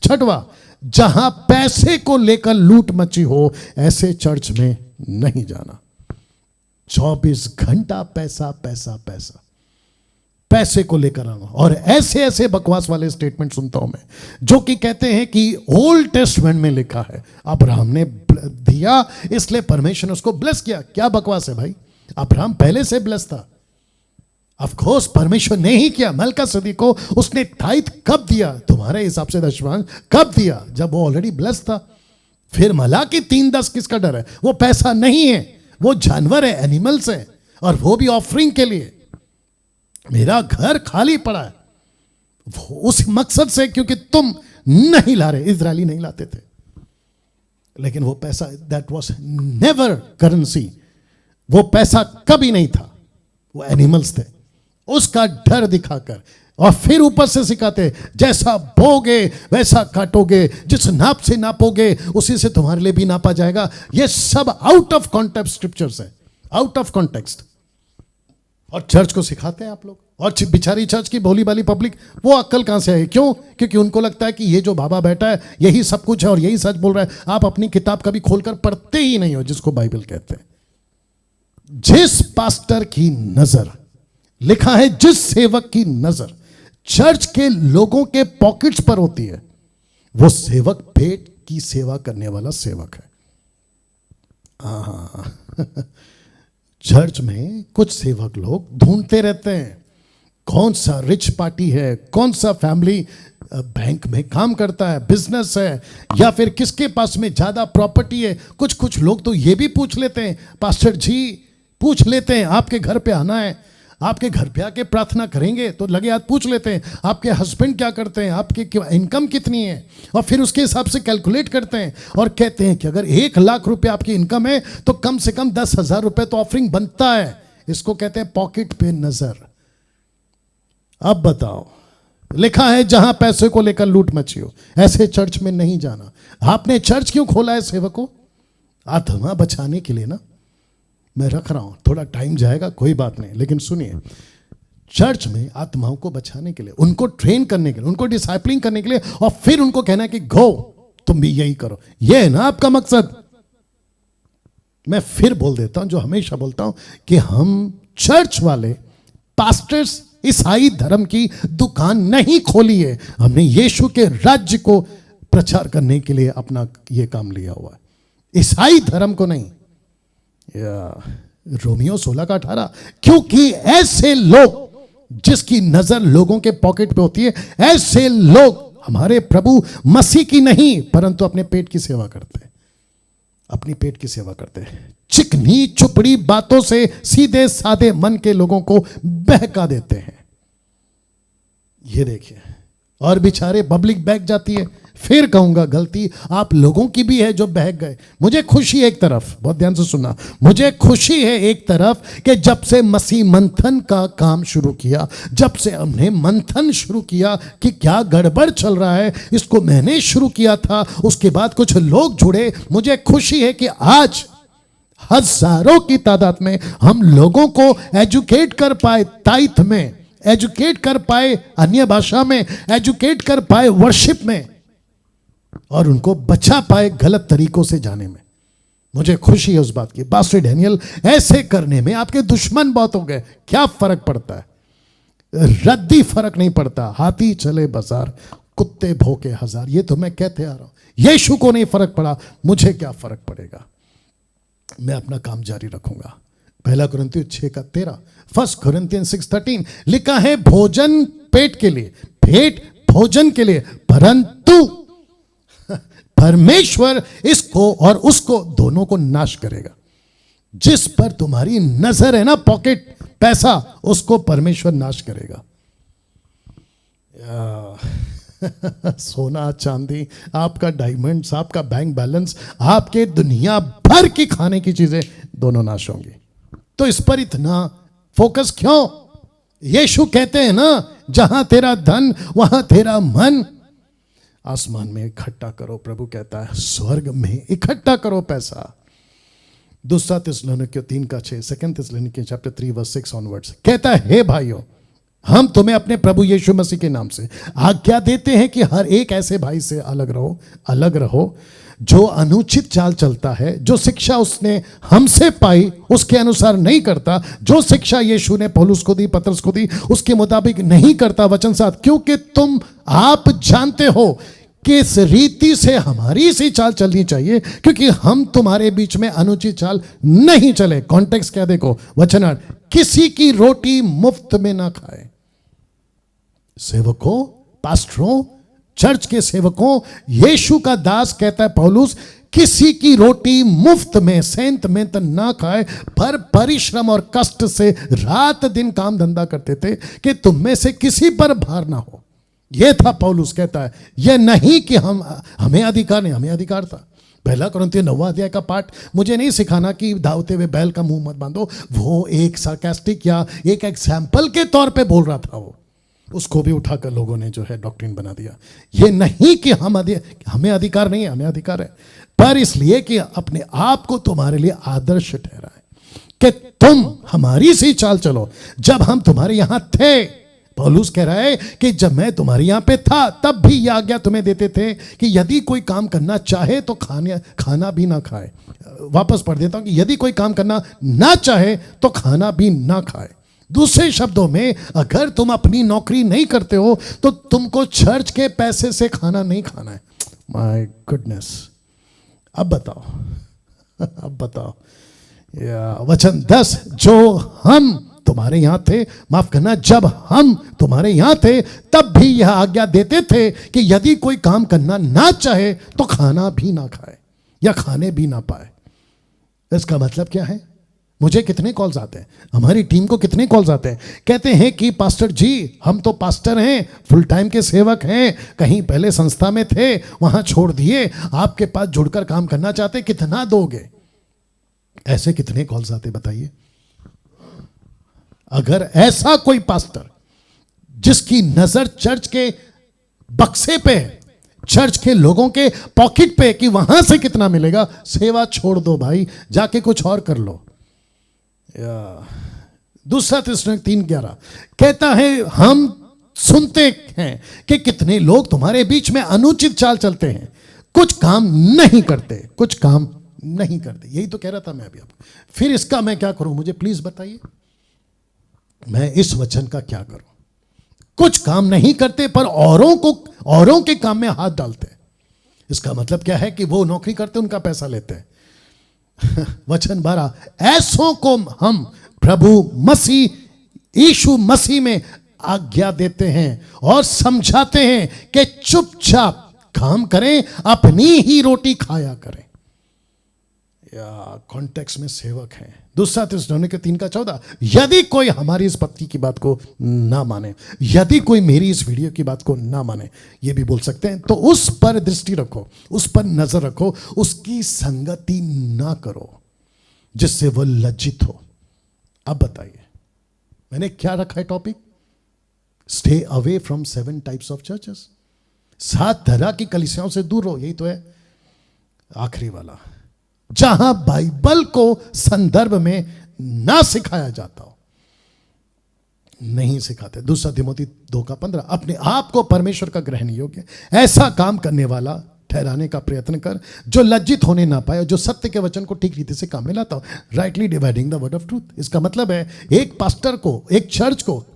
छठवां, जहां पैसे को लेकर लूट मची हो ऐसे चर्च में नहीं जाना। 24 घंटा पैसा पैसा पैसा, पैसे को लेकर आना। और ऐसे ऐसे बकवास वाले स्टेटमेंट सुनता हूं मैं, जो कि कहते हैं कि ओल्ड टेस्टमेंट में लिखा है अब्राहम ने दिया इसलिए परमेश्वर ने उसको ब्लेस किया। क्या बकवास है भाई, अब्राहम पहले से ब्लेस था। ऑफ कोर्स परमेश्वर ने ही किया। मलकीसेदेक को उसने टाइथ कब दिया? तुम्हारे हिसाब से दशमांश कब दिया? जब वो ऑलरेडी ब्लेस था। फिर मलाकी 3:10 किसका डर है? वो पैसा नहीं है, वो जानवर है, एनिमल्स है, और वो भी ऑफरिंग के लिए। मेरा घर खाली पड़ा है वो उस मकसद से क्योंकि तुम नहीं ला रहे, इजरायली नहीं लाते थे। लेकिन वो पैसा दैट वाज नेवर करेंसी, वो पैसा कभी नहीं था, वो एनिमल्स थे। उसका डर दिखाकर और फिर ऊपर से सिखाते जैसा बोगे वैसा काटोगे, जिस नाप से नापोगे उसी से तुम्हारे लिए भी नापा जाएगा। ये सब आउट ऑफ कॉन्टेक्स्ट स्क्रिप्चर्स है, आउट ऑफ कॉन्टेक्स्ट। और चर्च को सिखाते हैं आप लोग। और बिचारी चर्च की भोली भाली पब्लिक, वो अक्ल कहां से आई? क्यों? क्योंकि उनको लगता है कि ये जो बाबा बैठा है यही सब कुछ है और यही सच बोल रहा है। आप अपनी किताब कभी खोलकर पढ़ते ही नहीं हो जिसको बाइबल कहते हैं। जिस पास्टर की नजर, लिखा है जिस सेवक की नजर चर्च के लोगों के पॉकेट्स पर होती है, वो सेवक पेट की सेवा करने वाला सेवक है। चर्च में कुछ सेवक लोग ढूंढते रहते हैं कौन सा रिच पार्टी है, कौन सा फैमिली बैंक में काम करता है, बिजनेस है, या फिर किसके पास में ज्यादा प्रॉपर्टी है। कुछ लोग तो ये भी पूछ लेते हैं, पास्टर जी पूछ लेते हैं आपके घर पे आना है, आपके घर पे आके प्रार्थना करेंगे, तो लगे हाथ पूछ लेते हैं आपके हस्बैंड क्या करते हैं, आपकी इनकम कितनी है, और फिर उसके हिसाब से कैलकुलेट करते हैं और कहते हैं कि अगर 1 लाख रुपए आपकी इनकम है तो कम से कम 10,000 रुपए तो ऑफरिंग बनता है। इसको कहते हैं पॉकेट पे नजर। अब बताओ, लिखा है जहां पैसे को लेकर लूट मची हो ऐसे चर्च में नहीं जाना। आपने चर्च क्यों खोला है सेवकों? आत्मा बचाने के लिए ना। मैं रख रहा हूं, थोड़ा टाइम जाएगा कोई बात नहीं, लेकिन सुनिए, चर्च में आत्माओं को बचाने के लिए, उनको ट्रेन करने के लिए, उनको डिसाइपलिंग करने के लिए, और फिर उनको कहना है कि गो तुम भी यही करो। यह है ना आपका मकसद। मैं फिर बोल देता हूं जो हमेशा बोलता हूं कि हम चर्च वाले पास्टर्स ईसाई धर्म की दुकान नहीं खोली है। हमने यीशु के राज्य को प्रचार करने के लिए अपना यह काम लिया हुआ है, ईसाई धर्म को नहीं। रोमियो 16:18, क्योंकि ऐसे लोग जिसकी नजर लोगों के पॉकेट पे होती है, ऐसे लोग हमारे प्रभु मसीह की नहीं परंतु अपने पेट की सेवा करते हैं, अपनी पेट की सेवा करते हैं। चिकनी चुपड़ी बातों से सीधे साधे मन के लोगों को बहका देते हैं। ये देखिए, और बेचारे पब्लिक बहक जाती है। फिर कहूंगा गलती आप लोगों की भी है जो बहक गए। मुझे खुशी है एक तरफ, बहुत ध्यान से सुनना, मुझे खुशी है एक तरफ कि जब से मसीह मंथन का काम शुरू किया, जब से हमने मंथन शुरू किया कि क्या गड़बड़ चल रहा है, इसको मैंने शुरू किया था, उसके बाद कुछ लोग जुड़े। मुझे खुशी है कि आज हजारों की तादाद में हम लोगों को एजुकेट कर पाए, ताइथ में एजुकेट कर पाए, अन्य भाषा में एजुकेट कर पाए, वर्शिप में, और उनको बचा पाए गलत तरीकों से जाने में। मुझे खुशी है उस बात की। पास्टर डैनियल, ऐसे करने में आपके दुश्मन बहुत हो गए, क्या फर्क पड़ता है? रद्दी फर्क नहीं पड़ता। हाथी चले बाजार, कुत्ते भौंके हजार, ये तो मैं कहते आ रहा हूं। यीशु को नहीं फर्क पड़ा, मुझे क्या फर्क पड़ेगा? मैं अपना काम जारी रखूंगा। 1 कुरिन्थियों 6:13, 1 कुरिन्थियों 6:13 लिखा है भोजन पेट के लिए, पेट भोजन के लिए, परंतु परमेश्वर इसको और उसको दोनों को नाश करेगा। जिस पर तुम्हारी नजर है ना, पॉकेट पैसा, उसको परमेश्वर नाश करेगा। सोना चांदी, आपका डायमंड्स, आपका बैंक बैलेंस, आपके दुनिया भर की खाने की चीजें दोनों नाश होंगी। तो इस पर इतना फोकस क्यों? यीशु कहते हैं ना, जहां तेरा धन वहां तेरा मन। आसमान में इकट्ठा करो, प्रभु कहता है स्वर्ग में इकट्ठा करो पैसा। 2 थिस्सलुनीकियों 3:6, 2 थिस्सलुनीकियों चैप्टर 3 वर्स 6 ऑनवर्ड्स कहता है, हे भाइयों, हम तुम्हें अपने प्रभु यीशु मसीह के नाम से आज्ञा देते हैं कि हर एक ऐसे भाई से अलग रहो जो अनुचित चाल चलता है, जो शिक्षा उसने हमसे पाई उसके अनुसार नहीं करता, जो शिक्षा यीशु ने पौलुस को दी, पतरस को दी, उसके मुताबिक नहीं करता वचन साथ, क्योंकि तुम आप जानते हो कि इस रीति से हमारी सी चाल चलनी चाहिए, क्योंकि हम तुम्हारे बीच में अनुचित चाल नहीं चले। कॉन्टेक्स्ट क्या देखो, वचन किसी की रोटी मुफ्त में ना खाए। सेवकों, पास्टरों, चर्च के सेवकों, यीशु का दास कहता है पौलुस, किसी की रोटी मुफ्त में सेंत में तो ना खाए, पर परिश्रम और कष्ट से रात दिन काम धंधा करते थे कि तुम में से किसी पर भार ना हो। यह था पौलुस कहता है, यह नहीं कि हमें अधिकार नहीं, हमें अधिकार था। पहला कुरिन्थियों 9वां अध्याय का पाठ मुझे नहीं सिखाना कि धावते हुए बैल का मुंह मत बांधो, वो एक सार्कास्टिक या एक एग्जाम्पल के तौर पे बोल रहा था। वो उसको भी उठाकर लोगों ने जो है डॉक्ट्रिन बना दिया। ये नहीं कि हमें अधिकार नहीं है, हमें अधिकार है, पर इसलिए कि अपने आप को तुम्हारे लिए आदर्श ठहराए कि तुम हमारी सी चाल चलो। जब हम तुम्हारे यहां थे, पौलुस कह रहा है कि जब मैं तुम्हारे यहां पे था तब भी यह आज्ञा तुम्हें देते थे कि यदि कोई काम करना चाहे तो खाना भी ना खाए। वापस पढ़ देता हूं कि यदि कोई काम करना ना चाहे तो खाना भी ना खाए। दूसरे शब्दों में, अगर तुम अपनी नौकरी नहीं करते हो तो तुमको चर्च के पैसे से खाना नहीं खाना है। माय गुडनेस, अब बताओ वचन 10, जो हम तुम्हारे यहां थे, माफ करना, जब हम तुम्हारे यहां थे तब भी यह आज्ञा देते थे कि यदि कोई काम करना ना चाहे तो खाना भी ना खाए या खाने भी ना पाए। इसका मतलब क्या है? मुझे कितने कॉल्स आते हैं, हमारी टीम को कितने कॉल्स आते हैं, कहते हैं कि पास्टर जी, हम तो पास्टर हैं, फुल टाइम के सेवक हैं, कहीं पहले संस्था में थे, वहां छोड़ दिए, आपके पास जुड़कर काम करना चाहते, कितना दोगे? ऐसे कितने कॉल्स आते बताइए। अगर ऐसा कोई पास्टर जिसकी नजर चर्च के बक्से पे, चर्च के लोगों के पॉकेट पे कि वहां से कितना मिलेगा, सेवा छोड़ दो भाई, जाके कुछ और कर लो। दूसरा थिस्सलुनीक 3:11 कहता है, हम सुनते हैं कि कितने लोग तुम्हारे बीच में अनुचित चाल चलते हैं, कुछ काम नहीं करते। यही तो कह रहा था मैं अभी आपको। फिर इसका मैं क्या करूं, मुझे प्लीज बताइए, मैं इस वचन का क्या करूं? कुछ काम नहीं करते पर औरों के काम में हाथ डालते हैं। इसका मतलब क्या है कि वो नौकरी करते, उनका पैसा लेते हैं। वचन 12, ऐसों को हम प्रभु यीशु मसीह में आज्ञा देते हैं और समझाते हैं कि चुपचाप काम करें, अपनी ही रोटी खाया करें। या कॉन्टेक्स्ट में सेवक हैं। दूसरा थिस्सलुनीक 3:14, यदि कोई हमारी इस पत्ती की बात को ना माने, यदि कोई मेरी इस वीडियो की बात को ना माने, ये भी बोल सकते हैं, तो उस पर दृष्टि रखो, उस पर नजर रखो, उसकी संगति ना करो जिससे वो लज्जित हो। अब बताइए मैंने क्या रखा है topic? Stay away from 7 types of churches. 7 तरह की कलीसियाओं से दूर रहो, यही तो है आखिरी वाला, जहां बाइबल को संदर्भ में ना सिखाया जाता हो, नहीं सिखाते। दूसरा तिमोथी 2:15, अपने आप को परमेश्वर का ग्रहण योग्य ऐसा काम करने वाला ठहराने का प्रयत्न कर जो लज्जित होने ना पाए, जो सत्य के वचन को ठीक रीति से काम में लाता हो, rightly dividing the word of truth. इसका मतलब है एक पास्टर को, एक चर्च को जो